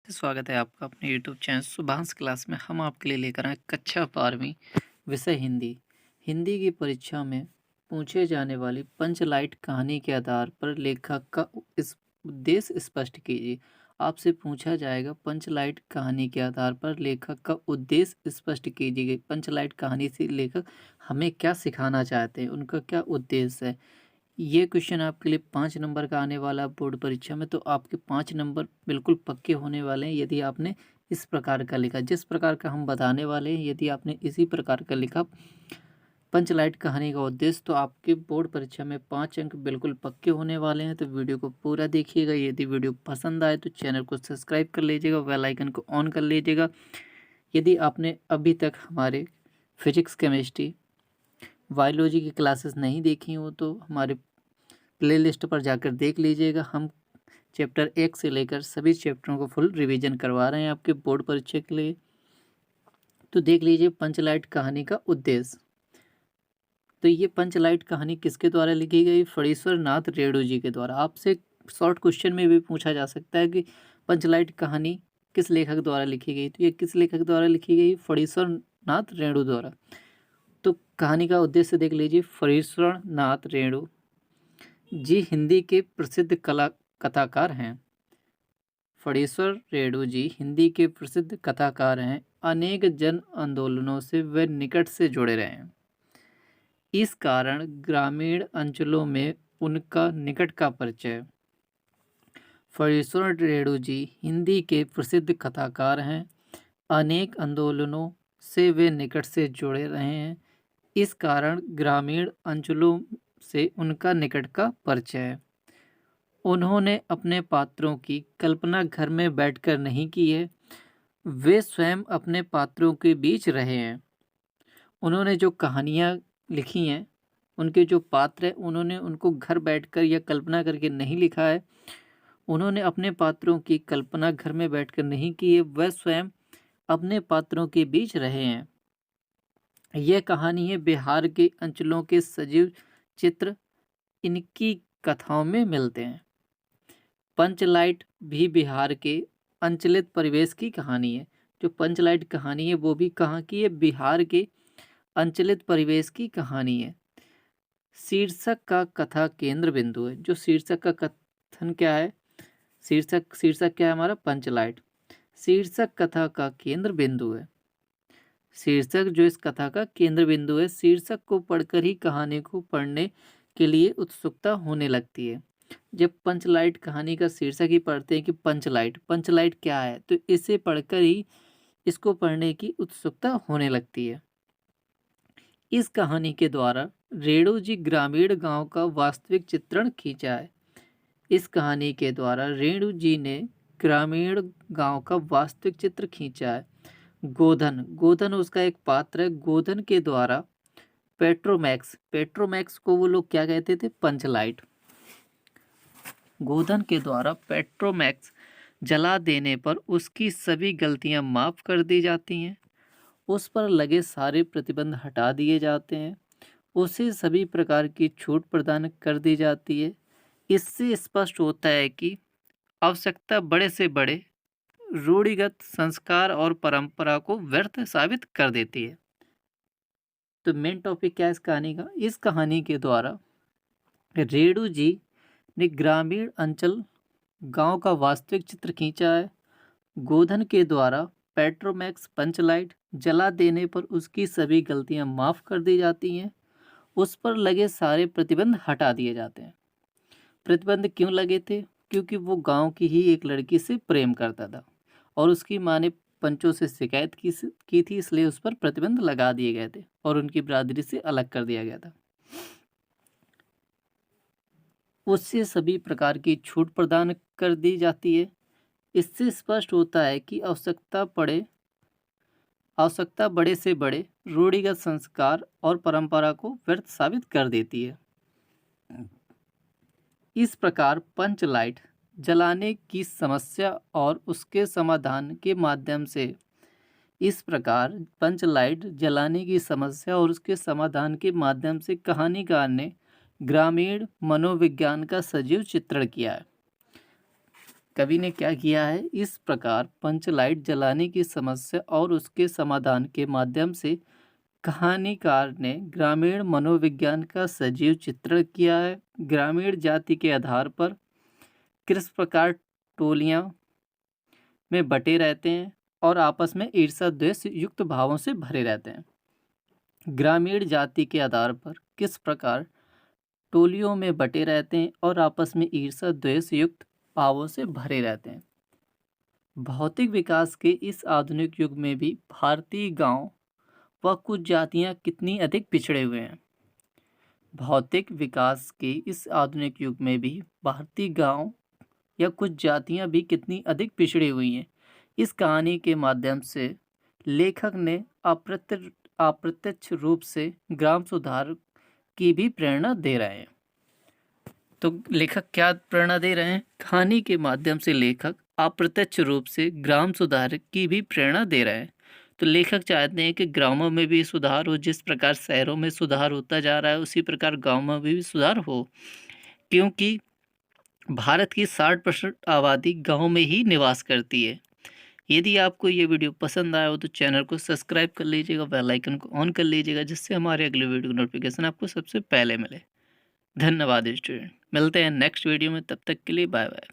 स्वागत है आपका अपने यूट्यूब चैनल सुभाष क्लास में। हम आपके लिए लेकर आए कक्षा 12वीं विषय हिंदी। हिंदी की परीक्षा में पूछे जाने वाली पंचलाइट कहानी के आधार पर लेखक का इस उद्देश्य स्पष्ट कीजिए। आपसे पूछा जाएगा पंचलाइट कहानी के आधार पर लेखक का उद्देश्य स्पष्ट कीजिए। पंचलाइट कहानी से लेखक हमें क्या सिखाना चाहते हैं, उनका क्या उद्देश्य है। ये क्वेश्चन आपके लिए 5 नंबर का आने वाला बोर्ड परीक्षा में, तो आपके 5 नंबर बिल्कुल पक्के होने वाले हैं यदि आपने इस प्रकार का लिखा। जिस प्रकार का हम बताने वाले हैं, यदि आपने इसी प्रकार का लिखा पंचलाइट कहानी का उद्देश्य, तो आपके बोर्ड परीक्षा में 5 अंक बिल्कुल पक्के होने वाले हैं। तो वीडियो को पूरा देखिएगा। यदि वीडियो पसंद आए तो चैनल को सब्सक्राइब कर लीजिएगा, बेल आइकन को ऑन कर लीजिएगा। यदि आपने अभी तक हमारे फिजिक्स, केमिस्ट्री, बायोलॉजी की क्लासेस नहीं देखी हो तो हमारे प्लेलिस्ट पर जाकर देख लीजिएगा। हम चैप्टर 1 से लेकर सभी चैप्टरों को फुल रिवीजन करवा रहे हैं आपके बोर्ड परीक्षा के लिए। तो देख लीजिए पंचलाइट कहानी का उद्देश्य। तो ये पंचलाइट कहानी किसके द्वारा लिखी गई? फणीश्वर नाथ रेणु जी के द्वारा। आपसे शॉर्ट क्वेश्चन में भी पूछा जा सकता है कि पंचलाइट कहानी किस लेखक द्वारा लिखी गई, तो ये किस लेखक द्वारा लिखी गई? फणीश्वर नाथ रेणु द्वारा। तो कहानी का उद्देश्य देख लीजिए। फणीश्वर नाथ रेणु जी हिंदी के प्रसिद्ध कथाकार हैं। फणीश्वर रेणु जी हिंदी के प्रसिद्ध कथाकार हैं। अनेक जन आंदोलनों से वे निकट से जुड़े रहे हैं। इस कारण ग्रामीण अंचलों में उनका निकट का परिचय। फणीश्वर रेणु जी हिंदी के प्रसिद्ध कथाकार हैं। अनेक आंदोलनों से वे निकट से जुड़े रहे हैं। इस कारण ग्रामीण अंचलों से उनका निकट का परिचय है। उन्होंने अपने पात्रों की कल्पना घर में बैठकर नहीं की है, वे स्वयं अपने पात्रों के बीच रहे हैं। उन्होंने जो कहानियाँ लिखी हैं, उनके जो पात्र हैं, उन्होंने उनको घर बैठकर या कल्पना करके नहीं लिखा है। उन्होंने अपने पात्रों की कल्पना घर में बैठकर नहीं की है, वह स्वयं अपने पात्रों के बीच रहे हैं। यह कहानी है बिहार के अंचलों के सजीव चित्र इनकी कथाओं में मिलते हैं। पंचलाइट भी बिहार के अंचलित परिवेश की कहानी है। जो पंचलाइट कहानी है वो भी कहाँ की है? बिहार के अंचलित परिवेश की कहानी है। शीर्षक का कथा केंद्र बिंदु है। जो शीर्षक का कथन क्या है? शीर्षक क्या है हमारा? पंचलाइट। शीर्षक कथा का केंद्र बिंदु है। शीर्षक जो इस कथा का केंद्र बिंदु है, शीर्षक को पढ़कर ही कहानी को पढ़ने के लिए उत्सुकता होने लगती है। जब पंचलाइट कहानी का शीर्षक ही पढ़ते हैं कि पंचलाइट, पंचलाइट क्या है, तो इसे पढ़कर ही इसको पढ़ने की उत्सुकता होने लगती है। इस कहानी के द्वारा रेणु जी ग्रामीण गांव का वास्तविक चित्रण खींचा है। इस कहानी के द्वारा रेणु जी ने ग्रामीण गांव का वास्तविक चित्र खींचा है। गोधन, गोधन उसका एक पात्र है। गोधन के द्वारा पेट्रोमैक्स, पेट्रोमैक्स को वो लोग क्या कहते थे? पंचलाइट। गोधन के द्वारा पेट्रोमैक्स जला देने पर उसकी सभी गलतियां माफ कर दी जाती हैं। उस पर लगे सारे प्रतिबंध हटा दिए जाते हैं। उसे सभी प्रकार की छूट प्रदान कर दी जाती है। इससे स्पष्ट होता है कि आवश्यकता बड़े से बड़े रूढ़िगत संस्कार और परंपरा को व्यर्थ साबित कर देती है। तो मेन टॉपिक क्या है इस कहानी का? इस कहानी के द्वारा रेणु जी ने ग्रामीण अंचल गांव का वास्तविक चित्र खींचा है। गोधन के द्वारा पेट्रोमैक्स पंचलाइट जला देने पर उसकी सभी गलतियां माफ कर दी जाती हैं। उस पर लगे सारे प्रतिबंध हटा दिए जाते हैं। प्रतिबंध क्यों लगे थे? क्योंकि वो गांव की ही एक लड़की से प्रेम करता था और उसकी माँ ने पंचों से शिकायत की थी, इसलिए उस पर प्रतिबंध लगा दिए गए थे और उनकी बिरादरी से अलग कर दिया गया था। उससे सभी प्रकार की छूट प्रदान कर दी जाती है। इससे स्पष्ट होता है कि आवश्यकता बड़े से बड़े रूढ़िगत संस्कार और परंपरा को व्यर्थ साबित कर देती है। इस प्रकार पंचलाइट जलाने की समस्या और उसके समाधान के माध्यम से कहानीकार ने ग्रामीण मनोविज्ञान का सजीव चित्रण किया है। कवि ने क्या किया है, इस प्रकार पंच लाइट जलाने की समस्या और उसके समाधान के माध्यम से कहानीकार ने ग्रामीण मनोविज्ञान का सजीव चित्रण किया है। ग्रामीण जाति के आधार पर किस प्रकार टोलियां में बटे रहते हैं और आपस में ईर्ष्या द्वेष युक्त भावों से भरे रहते हैं। ग्रामीण जाति के आधार पर किस प्रकार टोलियों में बटे रहते हैं और आपस में ईर्ष्या द्वेष युक्त भावों से भरे रहते हैं। भौतिक विकास के इस आधुनिक युग में भी भारतीय गांव व कुछ जातियां कितनी अधिक पिछड़े हुए हैं। भौतिक विकास के इस आधुनिक युग में भी भारतीय गांव या कुछ जातियां भी कितनी अधिक पिछड़ी हुई हैं। इस कहानी के माध्यम से लेखक ने अप्रत्यक्ष रूप से ग्राम सुधार की भी प्रेरणा दे रहे हैं। तो लेखक क्या प्रेरणा दे रहे हैं? कहानी के माध्यम से लेखक अप्रत्यक्ष रूप से ग्राम सुधार की भी प्रेरणा दे रहे हैं। तो लेखक चाहते हैं कि ग्रामों में भी सुधार हो, जिस प्रकार शहरों में सुधार होता जा रहा है उसी प्रकार गाँव में भी सुधार हो, क्योंकि भारत की 60% आबादी गांव में ही निवास करती है। यदि आपको ये वीडियो पसंद आया हो तो चैनल को सब्सक्राइब कर लीजिएगा, बेल आइकन को ऑन कर लीजिएगा, जिससे हमारे अगले वीडियो की नोटिफिकेशन आपको सबसे पहले मिले। धन्यवाद स्टूडेंट, मिलते हैं नेक्स्ट वीडियो में, तब तक के लिए बाय बाय।